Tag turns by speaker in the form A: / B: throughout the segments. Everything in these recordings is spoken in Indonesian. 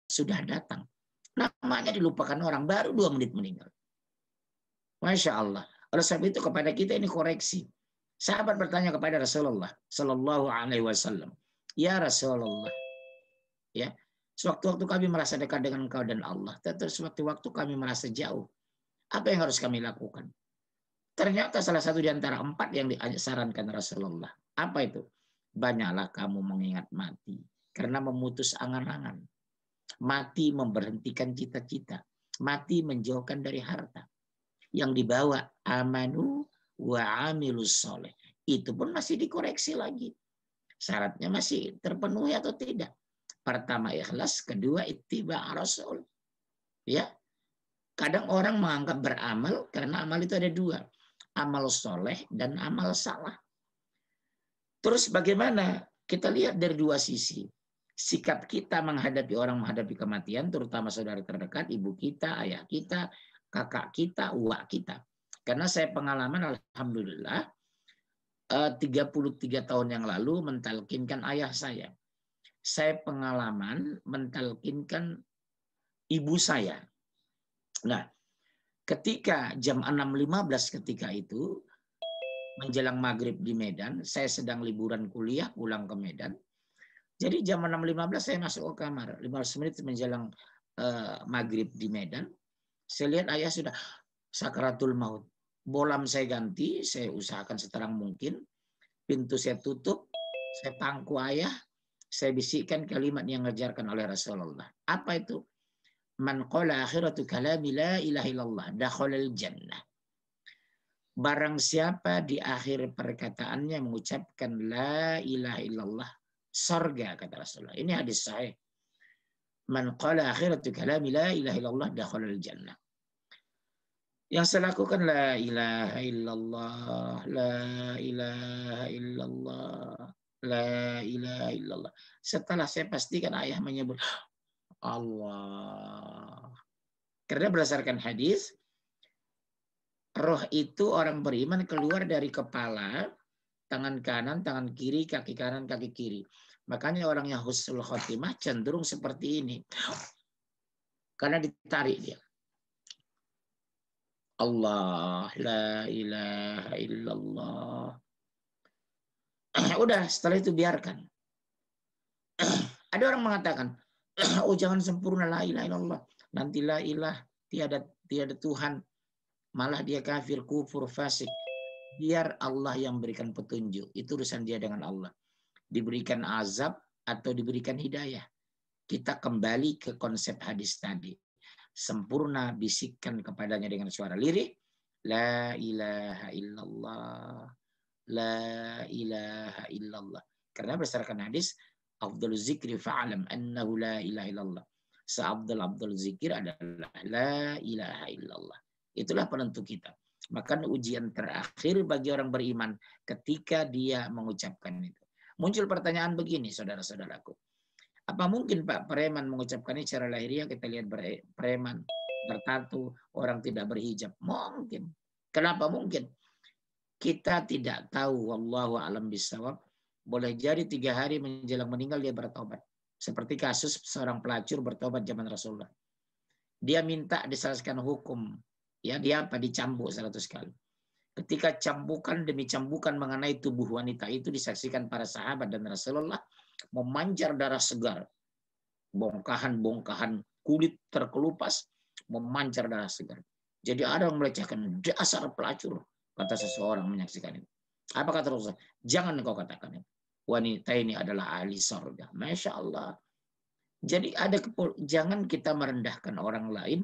A: sudah datang. Namanya dilupakan orang, baru 2 menit meninggal. Masya Allah. Oleh sebab itu kepada kita ini koreksi. Sahabat bertanya kepada Rasulullah Sallallahu Alaihi Wasallam, ya Rasulullah, ya, sewaktu-waktu kami merasa dekat dengan Engkau dan Allah, tetapi sewaktu-waktu kami merasa jauh. Apa yang harus kami lakukan? Ternyata salah satu di antara 4 yang disarankan Rasulullah. Apa itu? Banyaklah kamu mengingat mati, karena memutus angan-angan. Mati memberhentikan cita-cita. Mati menjauhkan dari harta. Yang dibawa amanu wa amilus soleh. Itu pun masih dikoreksi lagi. Syaratnya masih terpenuhi atau tidak. Pertama ikhlas, kedua ittiba rasul. Ya. Kadang orang menganggap beramal karena amal itu ada 2. Amal soleh dan amal salah. Terus bagaimana? Kita lihat dari 2 sisi. Sikap kita menghadapi orang menghadapi kematian, terutama saudara terdekat, ibu kita, ayah kita, kakak kita, uak kita. Karena saya pengalaman, alhamdulillah, 33 tahun yang lalu mentalkinkan ayah saya. Saya pengalaman mentalkinkan ibu saya. Nah, ketika jam 6.15 ketika itu, menjelang maghrib di Medan, saya sedang liburan kuliah pulang ke Medan. Jadi jam 6.15 saya masuk ke kamar. 15 menit menjelang maghrib di Medan, saya lihat ayah sudah sakaratul maut. Bolam saya ganti, saya usahakan seterang mungkin. Pintu saya tutup, saya pangku ayah, saya bisikkan kalimat yang ngajarkan oleh Rasulullah. Apa itu? Man qala akhiratu kalami la ilaha illallah dakhalal jannah. Barang siapa di akhir perkataannya mengucapkan la ilaha illallah, surga, kata Rasulullah. Ini hadis sahih. Man qala akhiratu kalami la ilaha illallah dakhalal jannah. Yang saya lakukan la ilaha illallah, la ilaha illallah, la ilaha illallah. Setelah saya pastikan ayah menyebut Allah. Karena berdasarkan hadis, roh itu orang beriman keluar dari kepala, tangan kanan, tangan kiri, kaki kanan, kaki kiri. Makanya orang yang husnul khotimah cenderung seperti ini. Karena ditarik dia. Allah, la ilaha illallah. Udah, setelah itu biarkan. Ada orang mengatakan, oh jangan sempurna la ilaha illallah. Nanti la ilah, tiada Tuhan. Malah dia kafir, kufur, fasik. Biar Allah yang berikan petunjuk. Itu urusan dia dengan Allah. Diberikan azab atau diberikan hidayah. Kita kembali ke konsep hadis tadi. Sempurna bisikkan kepadanya dengan suara lirih. La ilaha illallah. La ilaha illallah. Karena berdasarkan hadis, afdal zikri fa'alam annahu la ilaha illallah. Seabdal zikir adalah la ilaha illallah. Itulah penentu kita. Maka ujian terakhir bagi orang beriman ketika dia mengucapkan itu. Muncul pertanyaan begini, saudara-saudaraku. Apa mungkin Pak preman mengucapkannya secara lahiriah? Kita lihat preman bertatu, orang tidak berhijab. Mungkin. Kenapa mungkin? Kita tidak tahu. Wallahu a'lam bishawab. Boleh jadi 3 hari menjelang meninggal dia bertobat. Seperti kasus seorang pelacur bertobat zaman Rasulullah. Dia minta diselesaikan hukum. Ya, dia dicambuk 100 kali. Ketika cambukan demi cambukan mengenai tubuh wanita itu disaksikan para sahabat dan Rasulullah, memancar darah segar. Bongkahan-bongkahan kulit terkelupas, memancar darah segar. Jadi ada yang melecehkan, dasar pelacur, kata seseorang menyaksikan itu. Apa kata Rasulullah? Jangan engkau katakan itu. Wanita ini adalah ahli surga. Masya Allah. Jadi jangan kita merendahkan orang lain,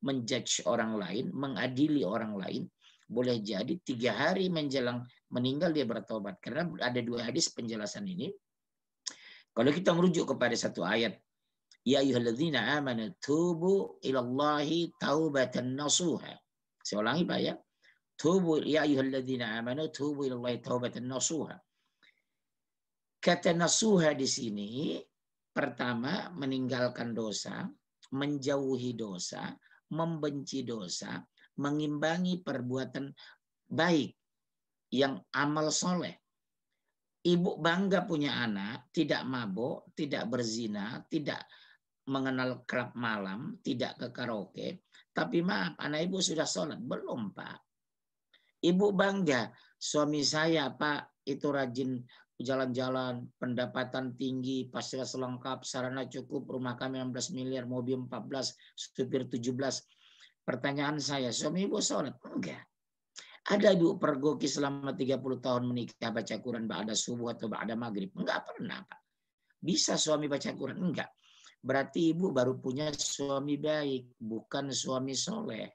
A: menjudge orang lain, mengadili orang lain. Boleh jadi 3 hari menjelang meninggal dia bertobat. Karena ada 2 hadis penjelasan ini. Kalau kita merujuk kepada satu ayat, ya ayyuhalladzina amanu tubu ilallahi taubatan nasuha. Saya ulangi Pak ya. Tubu ya ayyuhalladzina amanu tubu ilallahi taubatan nasuha. Kata nasuha di sini pertama meninggalkan dosa, menjauhi dosa, membenci dosa, mengimbangi perbuatan baik yang amal soleh. Ibu bangga punya anak, tidak mabuk, tidak berzina, tidak mengenal klub malam, tidak ke karaoke, tapi maaf, anak ibu sudah sholat. Belum, Pak. Ibu bangga, suami saya, Pak, itu rajin jalan-jalan, pendapatan tinggi, fasilitas lengkap, sarana cukup, rumah kami 16 miliar, mobil 14, supir 17. Pertanyaan saya, suami ibu sholat? Enggak. Ada ibu pergoki selama 30 tahun menikah baca Quran ba'da subuh atau ba'da maghrib? Enggak pernah, Pak. Bisa suami baca Quran? Enggak. Berarti ibu baru punya suami baik, bukan suami soleh.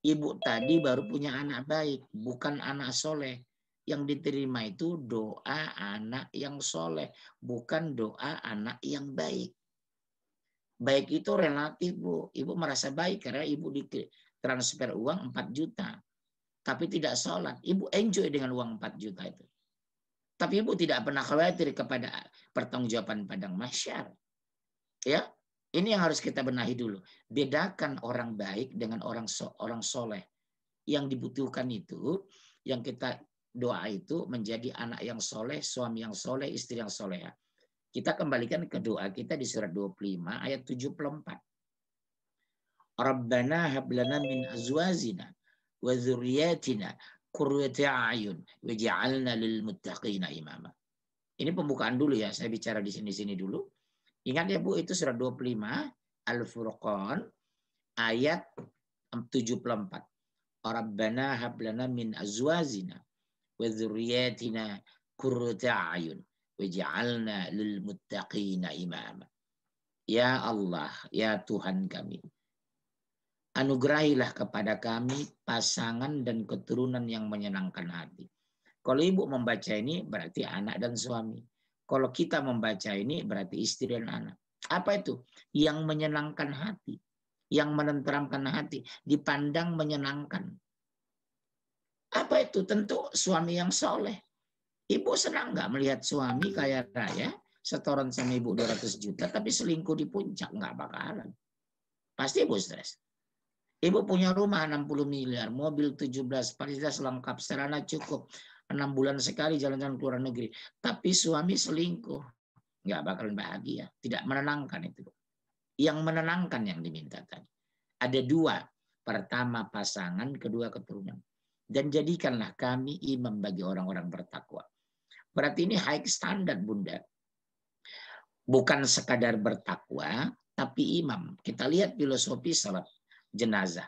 A: Ibu tadi baru punya anak baik, bukan anak soleh. Yang diterima itu doa anak yang soleh, bukan doa anak yang baik. Baik itu relatif, Bu. Ibu merasa baik karena ibu ditransfer uang 4 juta. Tapi tidak sholat. Ibu enjoy dengan uang 4 juta itu. Tapi ibu tidak pernah khawatir kepada pertanggungjawaban padang mahsyar. Ya, ini yang harus kita benahi dulu. Bedakan orang baik dengan orang soleh. Yang dibutuhkan itu, yang kita doa itu menjadi anak yang soleh, suami yang soleh, istri yang soleh. Kita kembalikan ke doa kita di surat 25 ayat 74. Rabbana hablana min azwajina wa dzurriyyatina qurrata a'yun waj'alna lil muttaqina imama. Ini pembukaan dulu ya, saya bicara di sini dulu. Ingat ya Bu, itu surat 25 Al-Furqan ayat 74. Rabbana hablana min azwajina wa dzurriyyatina qurrata a'yun waj'alna lil muttaqina imama. Ya Allah, ya Tuhan kami, anugerahilah kepada kami pasangan dan keturunan yang menyenangkan hati. Kalau ibu membaca ini berarti anak dan suami. Kalau kita membaca ini berarti istri dan anak. Apa itu? Yang menyenangkan hati. Yang menenteramkan hati. Dipandang menyenangkan. Apa itu? Tentu suami yang soleh. Ibu senang nggak melihat suami kaya raya, setoran sama ibu 200 juta, tapi selingkuh di puncak? Nggak bakalan. Pasti ibu stres. Ibu punya rumah 60 miliar, mobil 17, fasilitas lengkap, sarana cukup, 6 bulan sekali jalan-jalan ke luar negeri. Tapi suami selingkuh, nggak bakalan bahagia. Tidak menenangkan itu. Yang menenangkan yang diminta tadi. Ada 2. Pertama pasangan, kedua keturunan. Dan jadikanlah kami imam bagi orang-orang bertakwa. Berarti ini high standard, Bunda. Bukan sekadar bertakwa, tapi imam. Kita lihat filosofi salat jenazah.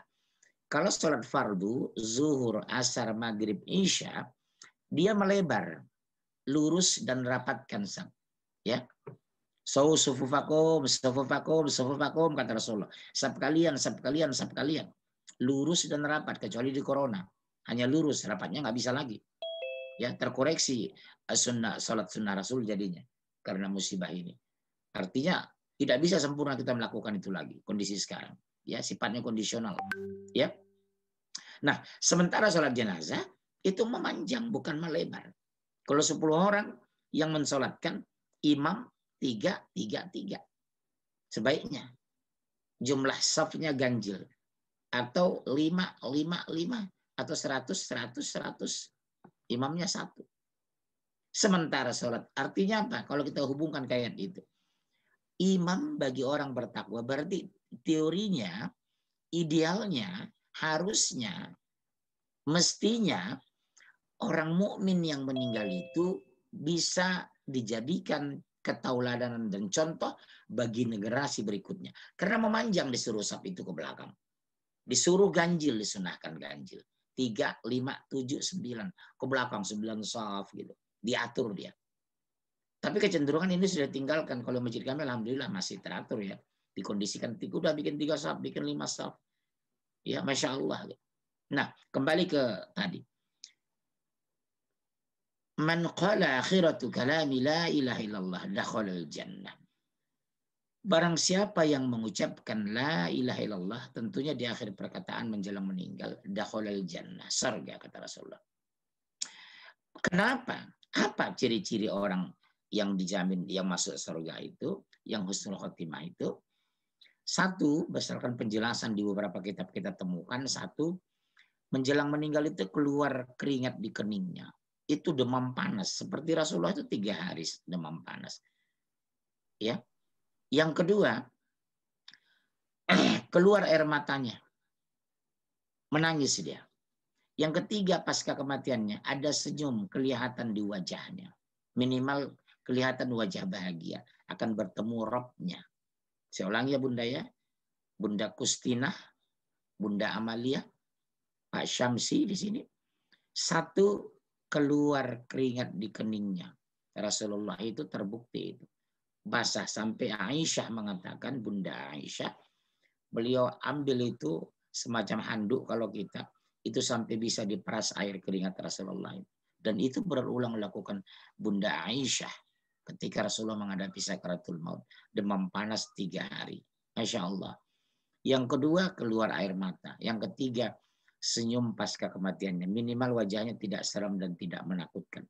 A: Kalau sholat fardu, zuhur, asar, maghrib, isya, dia melebar, lurus dan rapatkan saf. Ya, sufufakum, kata Rasulullah. Saf kalian, lurus dan rapat. Kecuali di corona, hanya lurus, rapatnya nggak bisa lagi. Ya, terkoreksi sholat sunnah Rasul jadinya karena musibah ini. Artinya tidak bisa sempurna kita melakukan itu lagi kondisi sekarang. Ya, sifatnya kondisional. Ya. Nah, sementara sholat jenazah itu memanjang bukan melebar. Kalau 10 orang yang mensolatkan, imam 3. Sebaiknya jumlah safnya ganjil atau 5 atau 100 imamnya 1. Sementara sholat artinya apa? Kalau kita hubungkan kayak itu, imam bagi orang bertakwa berarti teorinya, idealnya, harusnya, mestinya orang mukmin yang meninggal itu bisa dijadikan ketauladanan dan contoh bagi generasi berikutnya. Karena memanjang disuruh saf itu ke belakang. Disuruh ganjil, disunahkan ganjil. 3, 5, 7, 9. Ke belakang 9 saf gitu. Diatur dia. Tapi kecenderungan ini sudah tinggalkan. Kalau masjid kami alhamdulillah masih teratur ya. Dikondisikan, udah bikin 3 saf, bikin 5 saf. Ya, Masya Allah. Nah, kembali ke tadi. Man qala akhiratu kalami la ilaha illallah dakhalal jannah. Barang siapa yang mengucapkan la ilaha illallah, tentunya di akhir perkataan menjelang meninggal, dakhalal jannah, surga kata Rasulullah. Kenapa? Apa ciri-ciri orang yang dijamin yang masuk surga itu, yang husnul khotimah itu? 1, berdasarkan penjelasan di beberapa kitab kita temukan, 1, menjelang meninggal itu keluar keringat di keningnya. Itu demam panas. Seperti Rasulullah itu 3 hari demam panas. Ya. Yang kedua, keluar air matanya. Menangis dia. Yang ketiga, pasca kematiannya, ada senyum kelihatan di wajahnya. Minimal kelihatan wajah bahagia. Akan bertemu Robnya. Saya ulangi ya Bunda ya. Bunda Kustinah, Bunda Amalia, Pak Syamsi di sini. Satu, keluar keringat di keningnya. Rasulullah itu terbukti itu. Basah sampai Aisyah mengatakan, Bunda Aisyah, beliau ambil itu semacam handuk kalau kita, itu sampai bisa diperas air keringat Rasulullah. Dan itu berulang lakukan Bunda Aisyah ketika Rasulullah menghadapi sakaratul maut. Demam panas 3 hari. Masya Allah. Yang kedua, keluar air mata. Yang ketiga, senyum pasca kematiannya. Minimal wajahnya tidak seram dan tidak menakutkan.